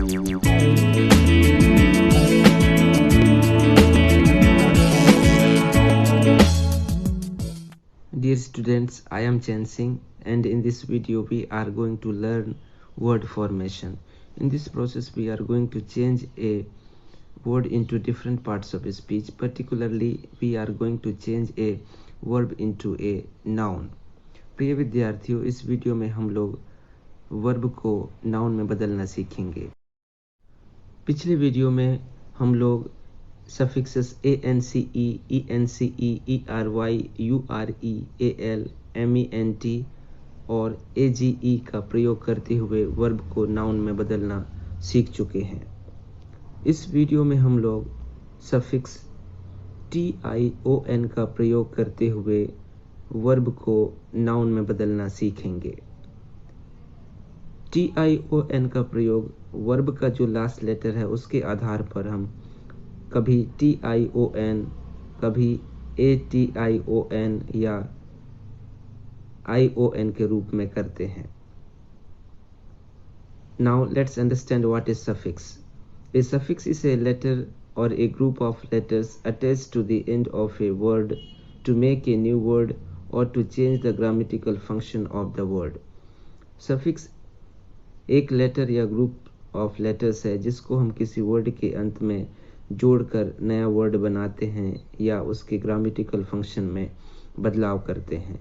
Dear students, I am Chen Singh, and in this video we are going to learn word formation. In this process we are going to change a word into different parts of a speech. Particularly we are going to change a verb into a noun. प्रिय विद्यार्थियों, इस video में हम लोग verb को noun में बदलना सीखेंगे। पिछले वीडियो में हम लोग suffixes ance, ence, ery, ure, al, ment और age का प्रयोग करते हुए वर्ब को नाउन में बदलना सीख चुके हैं। इस वीडियो में हम लोग सफिक्स tion का प्रयोग करते हुए वर्ब को नाउन में बदलना सीखेंगे। tion का प्रयोग वर्ब का जो लास्ट लेटर है उसके आधार पर हम कभी tion, कभी ation या ion के रूप में करते हैं। Now let's understand what is suffix. A suffix is a letter or a group of letters attached to the end of a word to make a new word or to change the grammatical function of the word. Suffix एक letter या group of letters है जिसको हम किसी word के अंत में जोड़कर नया वर्ड बनाते हैं या उसके ग्रामेटिकल फंक्शन में बदलाव करते हैं।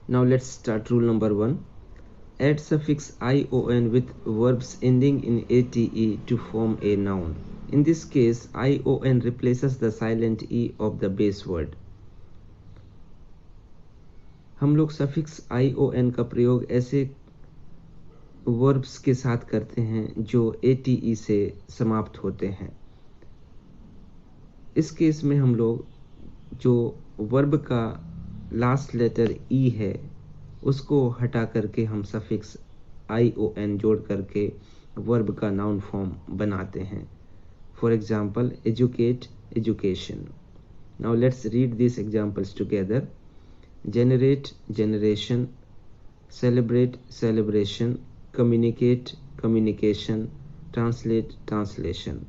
Now let's start rule number 1. Add suffix ion with verbs ending in ate to form a noun. In this case, ion replaces the silent e of the base word. हम लोग suffix ion का प्रयोग ऐसे verbs के साथ करते हैं जो ate से समाप्त होते हैं। इस केस में हम लोग जो वर्ब का लास्ट लेटर ई है उसको हटा करके हम सफिक्स ion जोड़ करके वर्ब का नाउन फॉर्म बनाते हैं। For example, educate, education. Now let's read this examples together. Generate, generation. Celebrate, celebration. Communicate, communication. Translate, translation.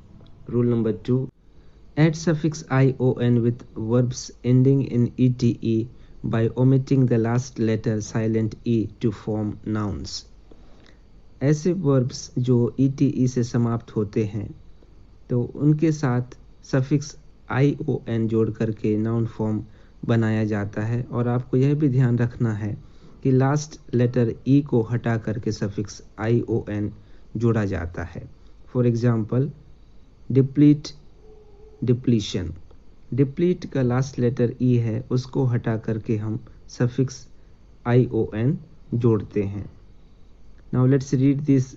Rule number 2. Add suffix ion with verbs ending in ete by omitting the last letter silent e to form nouns. ऐसे verbs जो ete से समाप्त होते हैं तो उनके साथ suffix ion जोड़ करके नाउन फॉर्म बनाया जाता है। और आपको यह भी ध्यान रखना है कि लास्ट लेटर ई को हटा करके सफिक्स ion जोड़ा जाता है। For example, deplete, depletion. Deplete का लास्ट लेटर ई है उसको हटा करके हम सफिक्स ion जोड़ते हैं। Now let's read this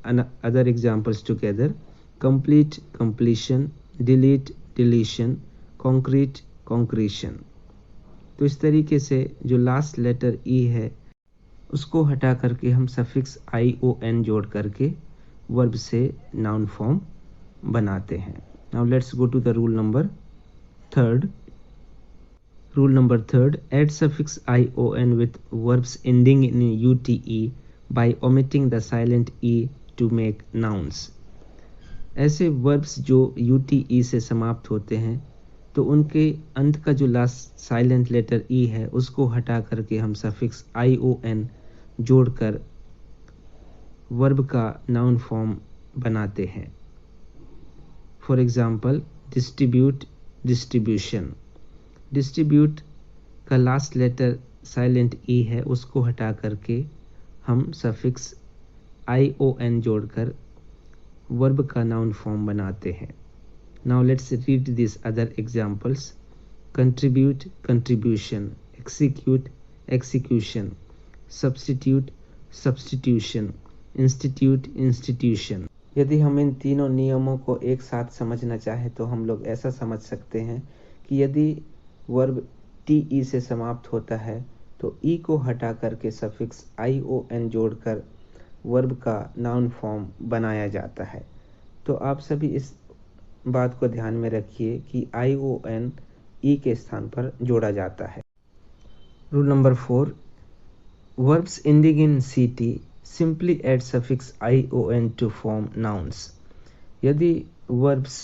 other examples together. Complete, completion. Delete, deletion. Concrete, concretion. तो इस तरीके से जो लास्ट लेटर ई है उसको हटा करके हम सफिक्स ion जोड़ करके वर्ब से नाउन फॉर्म बनाते हैं। Now let's go to the rule number 3. Rule number 3. Add suffix ion with verbs ending in ute by omitting the silent e to make nouns. ऐसे verbs जो ute से समाप्त होते हैं तो उनके अंत का जो लास्ट साइलेंट लेटर ई है उसको हटा करके हम सफिक्स ion जोड़कर वर्ब का नाउन फॉर्म बनाते हैं। For example, distribute, distribution. Distribute का लास्ट लेटर साइलेंट ई है उसको हटा करके हम सफिक्स ion जोड़कर वर्ब का नाउन फॉर्म बनाते हैं। Now let's read this other examples. Contribute, contribution. Execute, execution. Substitute, substitution. Institute, institution. यदि हम इन तीनों नियमों को एक साथ समझना चाहें तो हम लोग ऐसा समझ सकते हैं कि यदि वर्ब टी से समाप्त होता है तो ई को हटा करके सफिक्स ion जोड़कर वर्ब का नाउन फॉर्म बनाया जाता है। तो आप सभी इस बात को ध्यान में रखिए कि ion ई के स्थान पर जोड़ा जाता है। Rule number 4. Verbs ending in ct simply add suffix ion to form nouns. यदि verbs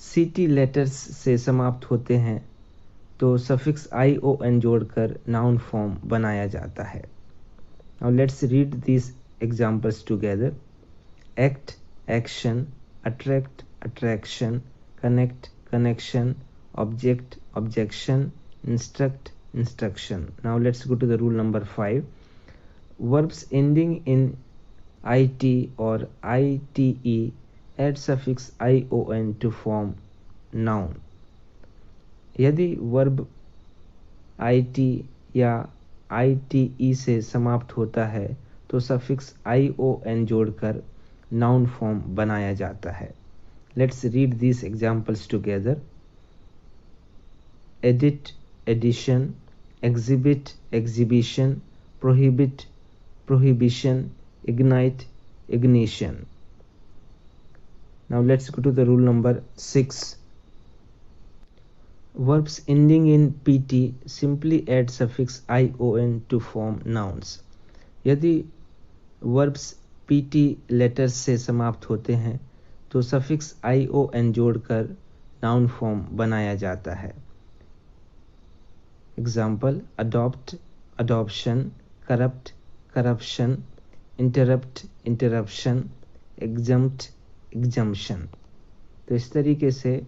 ct letters से समाप्त होते हैं तो suffix ion जोड़कर noun form बनाया जाता है. Now let's read these examples together. Act, action, attract, attraction, connect, connection, object, objection, instruct, instruction. Now let's go to the rule number 5. Verbs ending in it or ite add suffix ion to form noun. यदि verb it या ite से समाप्त होता है तो suffix ion जोड़कर noun form बनाया जाता है. Let's read these examples together. Edit, edition, exhibit, exhibition, prohibit, prohibition, ignite, ignition. Now let's go to the rule number 6. Verbs ending in pt simply add suffix ion to form nouns. यदि verbs pt letters से समाप्त होते हैं तो suffix ion जोड़कर noun form बनाया जाता है. Example: adopt, adoption, corrupt, corruption, interrupt, interruption, exempt, exemption. तो इस तरीके से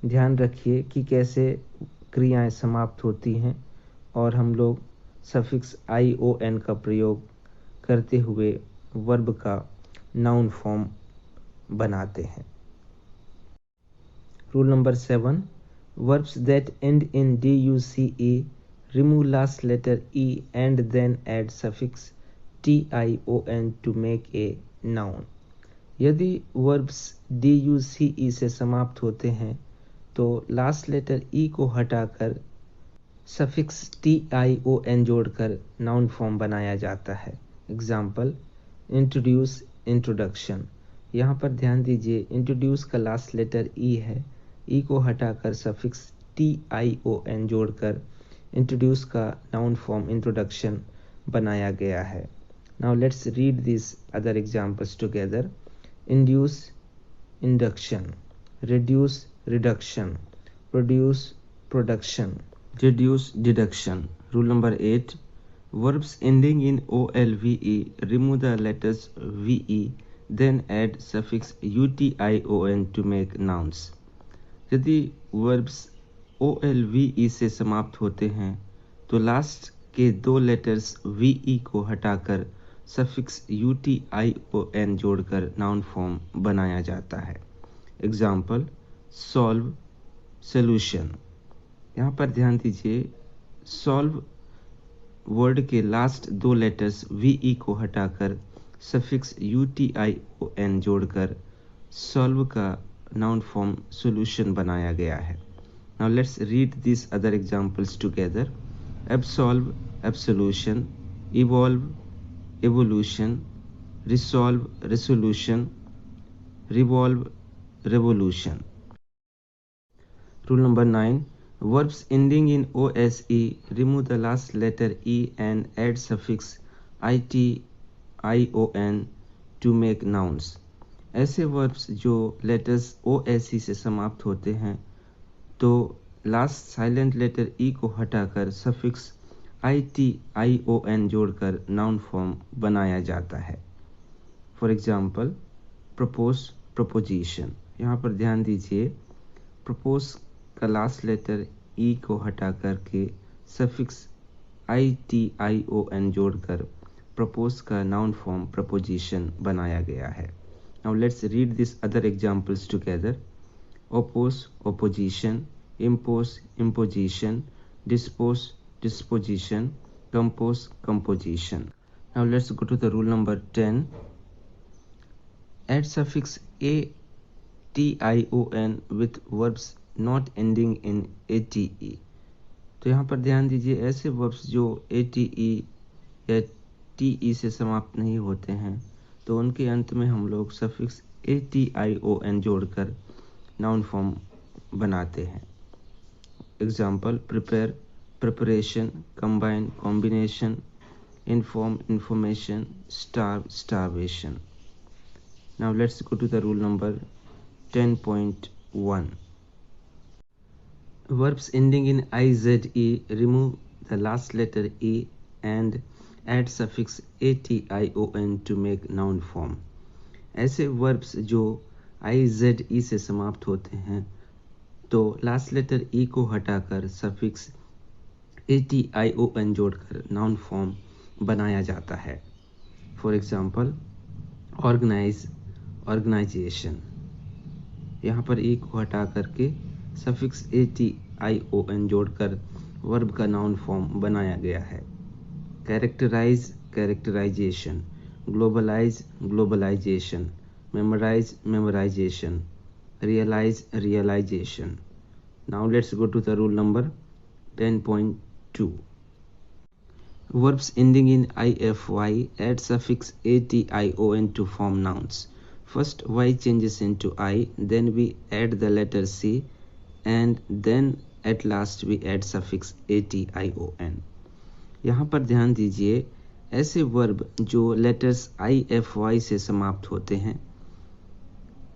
ध्यान रखिए कि कैसे क्रियाएं समाप्त होती हैं और हम लोग सफिक्स ion का प्रयोग करते हुए वर्ब का नाउन फॉर्म बनाते हैं. Rule number 7. Verbs that end in duce remove last letter e and then add suffix tion to make a noun. यदि verbs duce से समाप्त होते हैं तो लास्ट लेटर ई को हटाकर सफिक्स tion जोड़कर नाउन फॉर्म बनाया जाता है. Example: introduce, introduction. यहाँ पर ध्यान दीजिए, इंट्रोड्यूस का लास्ट लेटर ई है. ई को हटाकर सफिक्स tion जोड़कर इंट्रोड्यूस का नाउन फॉर्म इंट्रोडक्शन बनाया गया है. Now let's read this other examples together. Induce, induction, reduce, reduction, produce, production, deduce, deduction. Rule number 8. Verbs ending in olve remove the letters ve, then add suffix ution to make nouns. यदि verbs olve से समाप्त होते हैं तो last के दो letters ve को हटाकर सफिक्स ution जोड़कर नाउन फॉर्म बनाया जाता है. Example: solve, solution. यहाँ पर ध्यान दीजिए, सॉल्व वर्ड के लास्ट दो लेटर्स ve को हटाकर सफिक्स ution जोड़कर सॉल्व का नाउन फॉर्म सॉल्यूशन बनाया गया है. Now let's read this other examples together. Absolve, absolution, evolve, evolution, resolve, resolution, revolve, revolution. Rule number 9. Verbs ending in ose remove the last letter e and add suffix ition to make nouns. ऐसे verbs जो letters ose से समाप्त होते हैं तो last silent letter e को हटाकर suffix ition जोड़कर नाउन फॉर्म बनाया जाता है. For example: propose, preposition. यहाँ पर ध्यान दीजिए, प्रपोज का लास्ट लेटर ई को हटा करके सफिक्स ition जोड़कर प्रपोज का नाउन फॉर्म प्रपोजिशन बनाया गया है. Now let's read this other examples together. Oppose, opposition, impose, imposition, dispose, disposition, compose, composition. Now let's go to the rule number 10. Add suffix ation with verbs not ending in ate. तो यहाँ पर ध्यान दीजिए, ऐसे verbs जो ate या te से समाप्त नहीं होते हैं तो उनके अंत में हम लोग सफिक्स ation जोड़कर नाउन फॉर्म बनाते हैं. Example: prepare, preparation, combine, combination, inform, information, starve, starvation. Now let's go to the rule number 10.1. Verbs ending in IZE, remove the last letter E and add suffix ATION to make noun form. ऐसे verbs जो IZE से समाप्त होते हैं तो last letter E को हटाकर suffix ATION जोड़कर नाउन फॉर्म बनाया जाता है. For example organise, organisation. यहाँ पर E को हटा करके सफिक्स ATION जोड़कर वर्ब का नाउन फॉर्म बनाया गया है. Characterise, characterisation. Globalise, globalisation. Memorise, memorisation. realize, realization. Now let's go to the rule number 10.2. Verbs ending in IFY add suffix ATION to form nouns. First Y changes into I, then we add the letter C, and then at last we add suffix ATION. यहाँ पर ध्यान दीजिए, ऐसे verb जो letters IFY से समाप्त होते हैं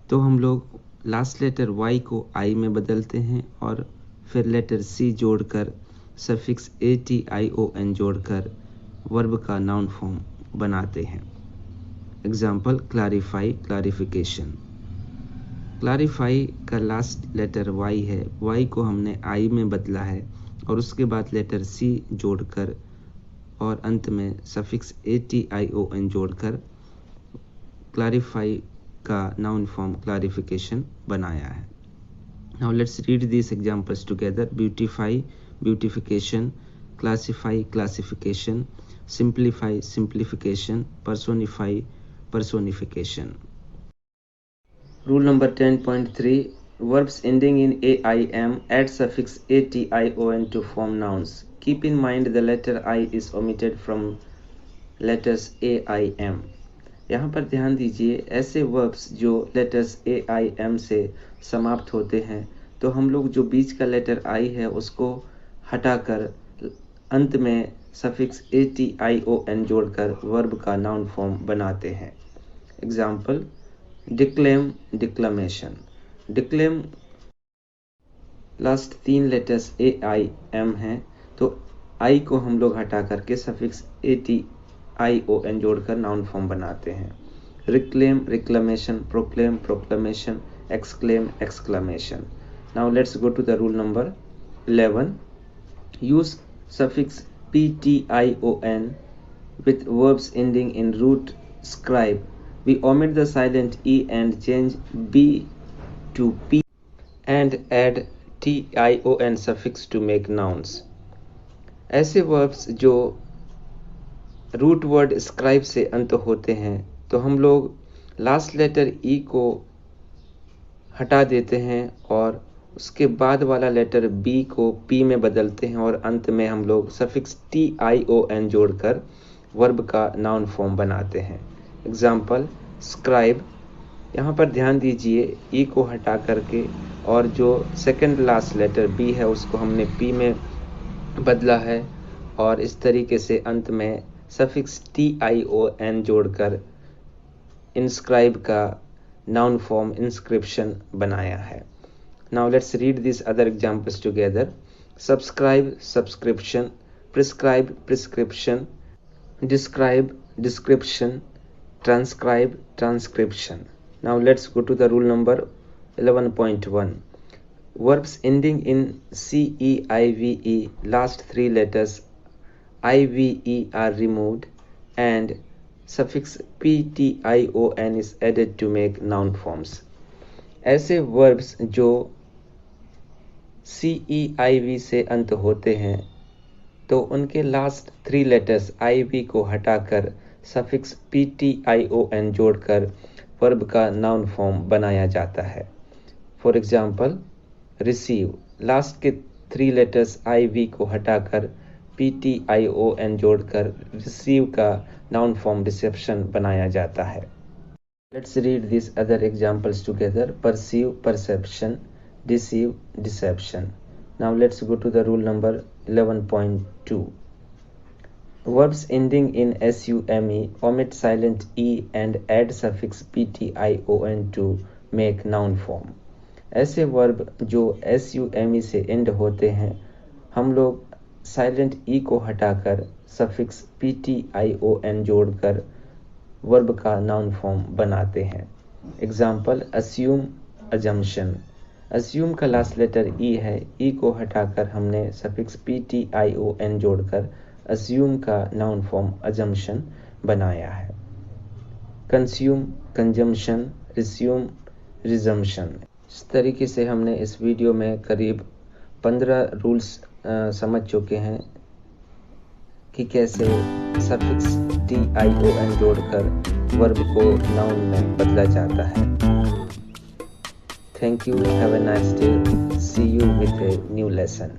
तो हम लोग लास्ट लेटर Y को I में बदलते हैं और फिर लेटर C जोड़कर सफिक्स ATION जोड़कर वर्ब का नाउन फॉर्म बनाते हैं. Example clarify, clarification. क्लैरिफाई का लास्ट लेटर Y है, Y को हमने I में बदला है और उसके बाद लेटर C जोड़कर और अंत में सफिक्स ATION जोड़कर क्लैरिफाई का नाउन फॉर्म क्लैरिफिकेशन बनाया है. Now let's read this examples together. Beautify, beautification. Classify, classification. Simplify, simplification. Personify, personification. Rule number 10.3. Verbs ending in AIM add suffix ATION to form nouns. Keep in mind the letter I is omitted from letters AIM. यहाँ पर ध्यान दीजिए, ऐसे verbs जो letters AIM से समाप्त होते हैं तो हम लोग जो बीच का लेटर I है उसको हटाकर अंत में सफिक्स ATION जोड़कर वर्ब का नाउन फॉर्म बनाते हैं. Example declaim, declamation. Declaim last 3 letters AIM हैं तो I को हम लोग हटा करके सफिक्स ATION जोड़कर नाउन फॉर्म बनाते हैं. Reclaim, reclamation. Proclaim, proclamation. Exclaim, exclamation. Now let's go to the rule number 11. Use suffix PTION with verbs ending in root scribe. We omit the silent E and change B to P and add TION suffix to make nouns. ऐसे verbs जो root word scribe से अंत होते हैं तो हम लोग last letter ई को हटा देते हैं और उसके बाद वाला लेटर बी को पी में बदलते हैं और अंत में हम लोग सफिक्स TION जोड़कर वर्ब का नाउन फॉर्म बनाते हैं. Example scribe. यहाँ पर ध्यान दीजिए, ई को हटा करके और जो सेकंड लास्ट लेटर बी है उसको हमने पी में बदला है और इस तरीके से अंत में सफिक्स TION जोड़कर इंस्क्राइब का नाउन फॉर्म इंस्क्रिप्शन बनाया है. Now let's read this other examples together. Subscribe, subscription. Prescribe, prescription. Describe, description. Transcribe, transcription. Now let's go to the rule number 11.1. Verbs ending in CEIVE, last 3 letters IVE are removed and suffix PTION is added to make noun forms. ऐसे verbs जो CEIV से अंत होते हैं तो उनके last 3 letters IV को हटाकर सफिक्स PTION जोड़कर वर्ब का नाउन फॉर्म बनाया जाता है. For example receive. लास्ट के 3 लेटर्स IV को हटाकर PTION जोड़कर रिसीव का नाउन फॉर्म रिसेप्शन बनाया जाता है. Let's read this other examples together. Perceive, perception. Deceive, deception. Now let's go to the rule number 11.2. Verbs ending in SUME omit silent E and add suffix PTION to make noun form. ऐसे verb जो SUME से and होते हैं हम लोग silent ई को हटाकर suffix PTION जोड़कर वर्ब का नाउन फॉर्म बनाते हैं। Example assume, assumption. अस्यूम का लास्ट लेटर ई है, ई को हटाकर हमने सफिक्स PTION जोड़कर अस्यूम का नाउन फॉर्म अजम्पशन बनाया है। Consume, consumption, resume, resumption. इस तरीके से हमने इस वीडियो में करीब 15 रूल्स समझ चुके हैं कि कैसे सफिक्स TION जोड़कर वर्ब को नाउन में बदला जाता है। Thank you, have a nice day, see you with a new lesson.